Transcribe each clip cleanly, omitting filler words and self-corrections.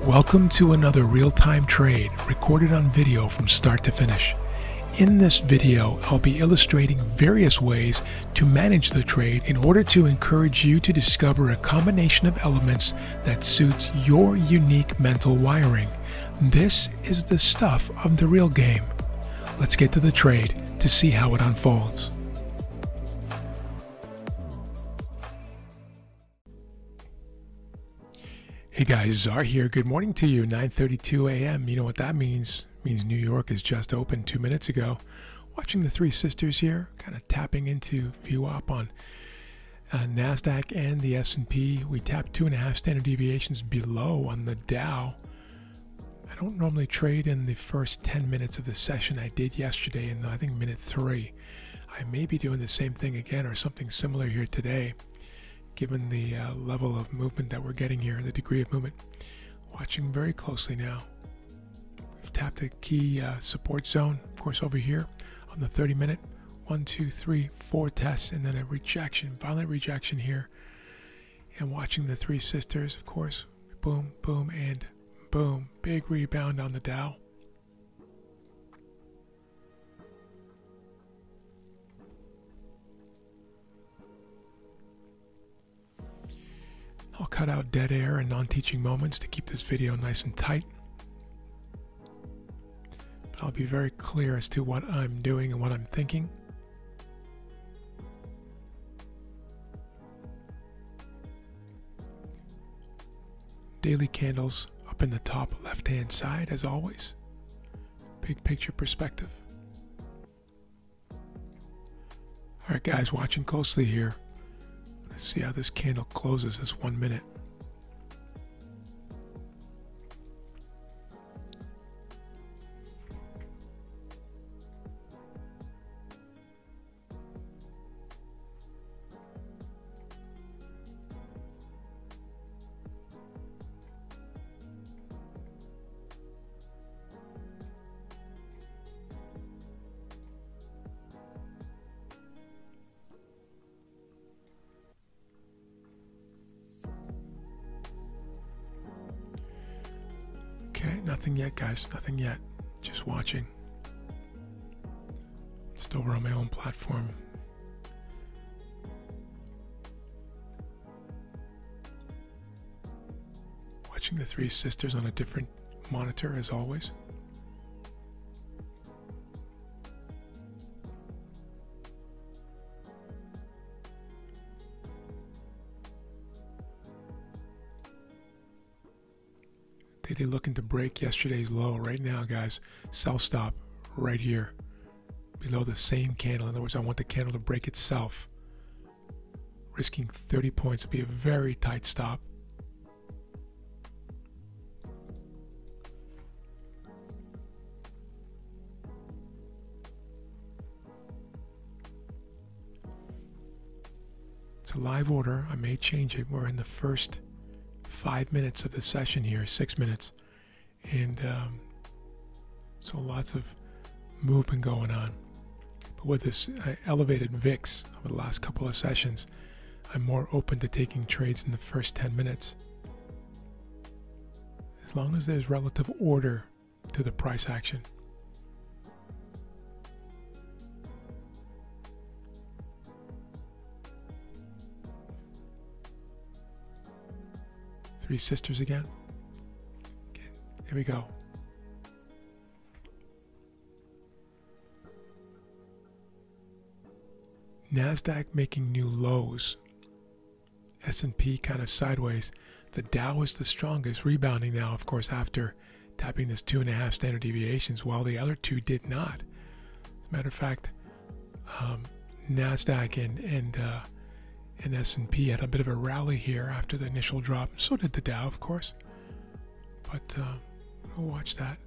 Welcome to another real-time trade recorded on video from start to finish. In this video, I'll be illustrating various ways to manage the trade in order to encourage you to discover a combination of elements that suits your unique mental wiring. This is the stuff of the real game. Let's get to the trade to see how it unfolds. Hey guys, Czar here. Good morning to you. 9:32 a.m. You know what that means? It means New York is just opened 2 minutes ago. Watching the three sisters here, kind of tapping into VWAP on NASDAQ and the S&P. We tapped 2.5 standard deviations below on the Dow. I don't normally trade in the first 10 minutes of the session. I did yesterday in, I think, minute 3. I may be doing the same thing again or something similar here today, given the level of movement that we're getting here, the degree of movement. Watching very closely now. We've tapped a key support zone, of course, over here on the 30-minute. 1, 2, 3, 4 tests, and then a rejection, violent rejection here. And watching the three sisters, of course. Boom, boom, and boom. Big rebound on the Dow. I'll cut out dead air and non-teaching moments to keep this video nice and tight. But I'll be very clear as to what I'm doing and what I'm thinking. Daily candles up in the top left-hand side as always. Big picture perspective. Alright guys, watching closely here. Let's see how this candle closes this 1 minute. Okay, nothing yet, guys. Nothing yet. Just watching. Just over on my own platform. Watching the three sisters on a different monitor as always. They're looking to break yesterday's low right now, guys. Sell stop right here below the same candle. In other words, I want the candle to break itself. Risking 30 points to be a very tight stop. It's a live order. I may change it. We're in the first 5 minutes of the session here, 6 minutes, and so lots of movement going on. But with this elevated VIX over the last couple of sessions, I'm more open to taking trades in the first 10 minutes, as long as there's relative order to the price action. Three sisters again. Okay, here we go. NASDAQ making new lows. S&P kind of sideways. The Dow is the strongest, rebounding now, of course, after tapping this 2.5 standard deviations, while the other two did not. As a matter of fact, NASDAQ and S&P had a bit of a rally here after the initial drop. So did the Dow, of course. But we'll watch that.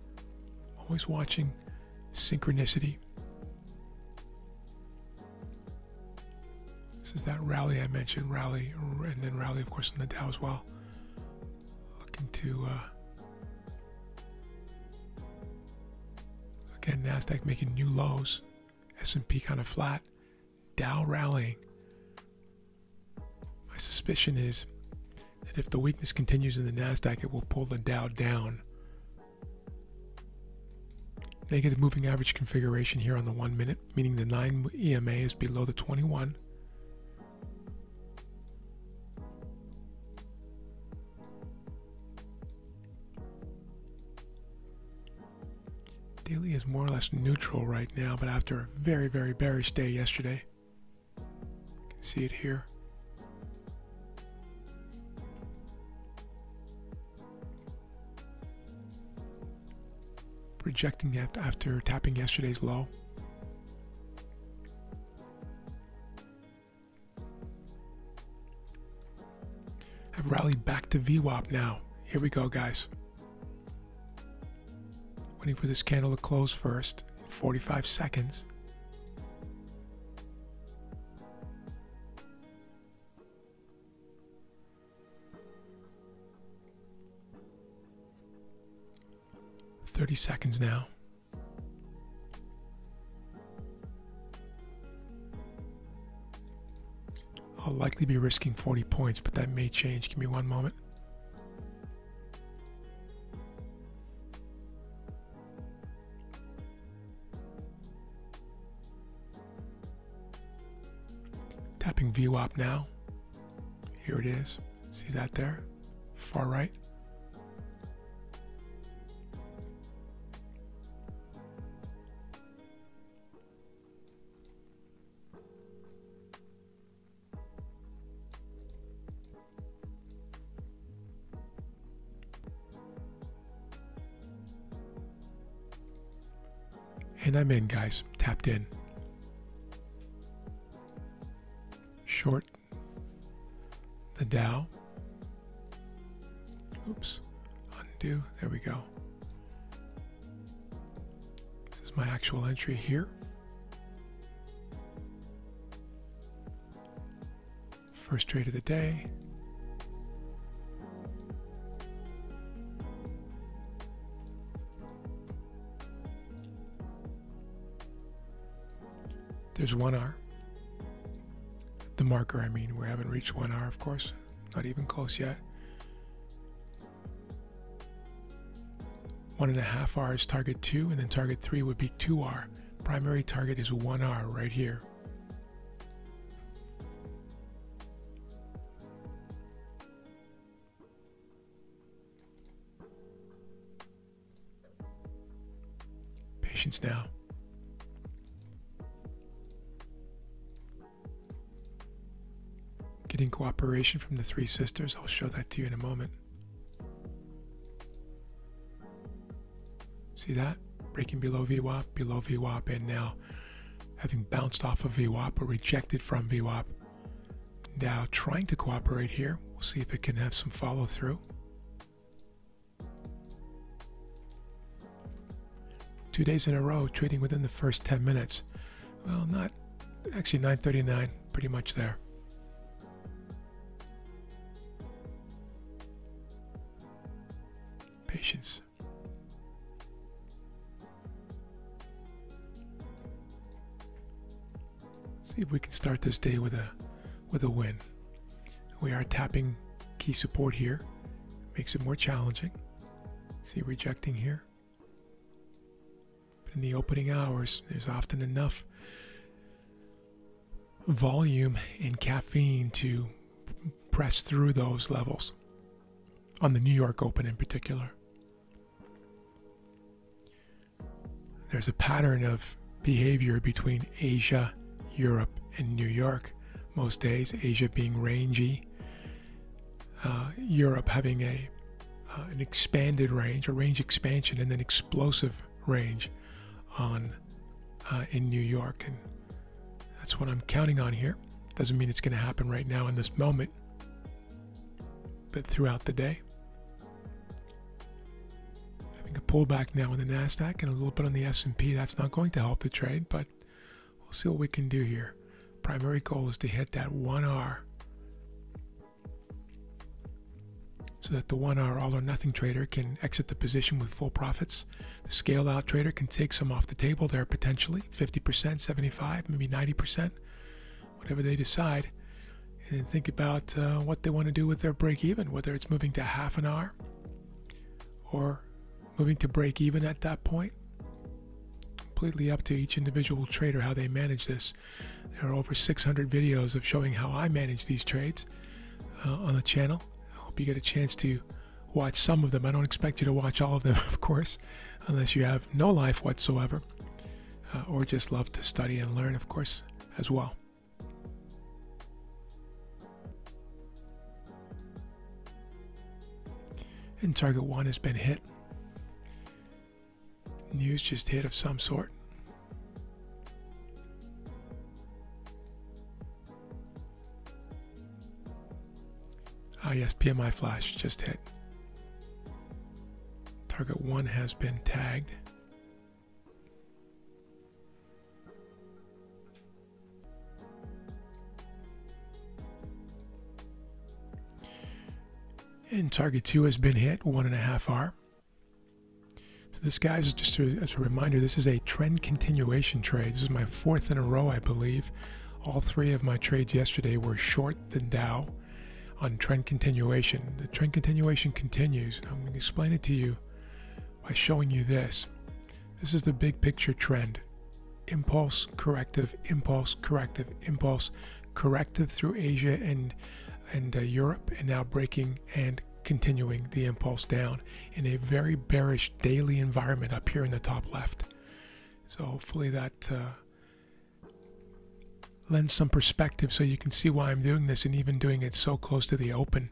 Always watching synchronicity. This is that rally I mentioned, rally, and then rally, of course, in the Dow as well. Looking to, again, NASDAQ making new lows. S&P kind of flat. Dow rallying. My suspicion is that If the weakness continues in the NASDAQ, it will pull the Dow down. Negative moving average configuration here on the 1 minute, meaning the 9 EMA is below the 21. Daily is more or less neutral right now, but after a very, very bearish day yesterday, you can see it here. Rejecting it after tapping yesterday's low. Have rallied back to VWAP now. Here we go, guys. Waiting for this candle to close first in 45 seconds. $30 seconds now. I'll likely be risking 40 points, but that may change. Give me one moment. Tapping VWAP now. Here it is. See that there? Far right. And I'm in, guys. Tapped in. Short the Dow. Oops. Undo. There we go. This is my actual entry here. First trade of the day. There's 1 hour. The marker, I mean. We haven't reached 1 hour, of course. Not even close yet. 1.5 hours, target 2, and then target 3 would be 2 hour. Primary target is 1 hour right here. Patience now. Getting cooperation from the 3 sisters. I'll show that to you in a moment. See that? Breaking below VWAP, and now having bounced off of VWAP or rejected from VWAP. Now trying to cooperate here. We'll see if it can have some follow through. 2 days in a row trading within the first 10 minutes. Well, not actually 9:39, pretty much there. Patience. See if we can start this day with a win. We are tapping key support here. Makes it more challenging. See, rejecting here. But in the opening hours, there's often enough volume and caffeine to press through those levels. On the New York Open in particular. There's a pattern of behavior between Asia, Europe, and New York most days. Asia being rangy, Europe having an expanded range, a range expansion, and then explosive range in New York, and that's what I'm counting on here. Doesn't mean it's going to happen right now in this moment, but throughout the day. A pullback now in the NASDAQ and a little bit on the S&P. That's not going to help the trade, but we'll see what we can do here. Primary goal is to hit that 1 hour so that the 1 hour all or nothing trader can exit the position with full profits. The scaled out trader can take some off the table there potentially, 50%, 75%, maybe 90%, whatever they decide. and think about what they want to do with their break even, whether it's moving to half an hour or moving to break even at that point. Completely up to each individual trader how they manage this. There are over 600 videos of showing how I manage these trades on the channel. I hope you get a chance to watch some of them. I don't expect you to watch all of them, of course, unless you have no life whatsoever, or just love to study and learn, of course, as well. And target 1 has been hit. News just hit of some sort. Ah, yes, PMI flash just hit. Target 1 has been tagged. And target 2 has been hit, 1.5 hour. So this, guys, just as a reminder, this is a trend continuation trade. This is my 4th in a row, I believe. All 3 of my trades yesterday were short the Dow on trend continuation. The trend continuation continues. I'm going to explain it to you by showing you this. This is the big picture trend. Impulse, corrective, impulse, corrective, impulse, corrective through Asia and Europe, and now breaking and continuing the impulse down in a very bearish daily environment up here in the top left. So hopefully that lends some perspective so you can see why I'm doing this, and even doing it so close to the open.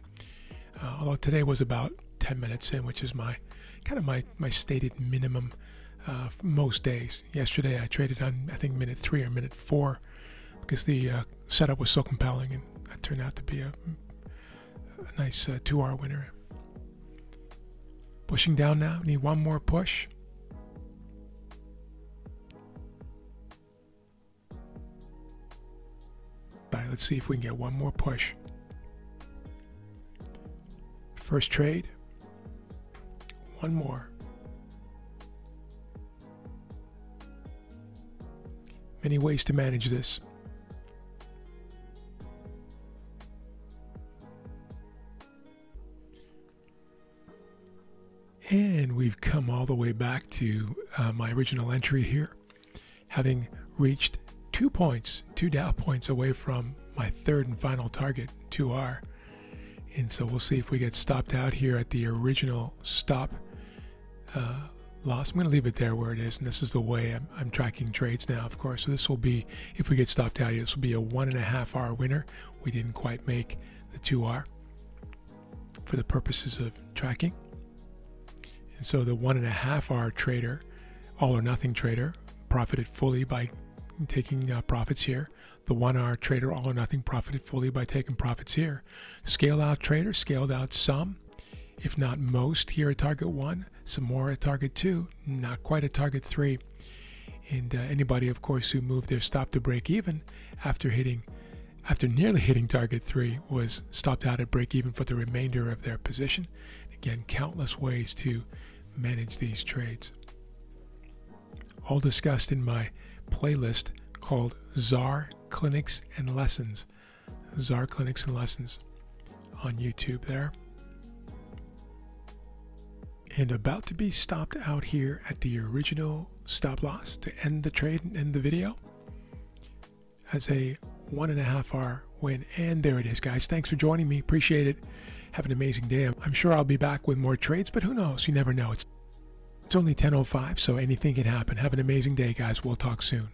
Although today was about 10 minutes in, which is my stated minimum most days. Yesterday I traded on, I think, minute 3 or minute 4 because the setup was so compelling, and that turned out to be a nice 2-hour winner. Pushing down now. Need one more push. All right, let's see if we can get one more push. First trade. One more. Many ways to manage this. And we've come all the way back to my original entry here, having reached 2 points, 2 Dow points away from my 3rd and final target, 2R. And so we'll see if we get stopped out here at the original stop loss. I'm going to leave it there where it is, and this is the way I'm tracking trades now, of course. So this will be, if we get stopped out here, this will be a 1.5 hour winner. We didn't quite make the 2R for the purposes of tracking. And so the 1.5 hour trader, all or nothing trader, profited fully by taking profits here. The 1 hour trader, all or nothing, profited fully by taking profits here. Scaled out trader scaled out some, if not most, here at target 1, some more at target 2, not quite at target 3. And anybody, of course, who moved their stop to break even after nearly hitting target 3 was stopped out at break even for the remainder of their position. Again, countless ways to manage these trades. All discussed in my playlist called Czar Clinics and Lessons. Czar Clinics and Lessons on YouTube there. And about to be stopped out here at the original stop loss to end the trade and end the video as a 1.5 hour win. And there it is, guys. Thanks for joining me. Appreciate it. Have an amazing day. I'm sure I'll be back with more trades, but who knows? You never know. It's only 10:05, so anything can happen. Have an amazing day, guys. We'll talk soon.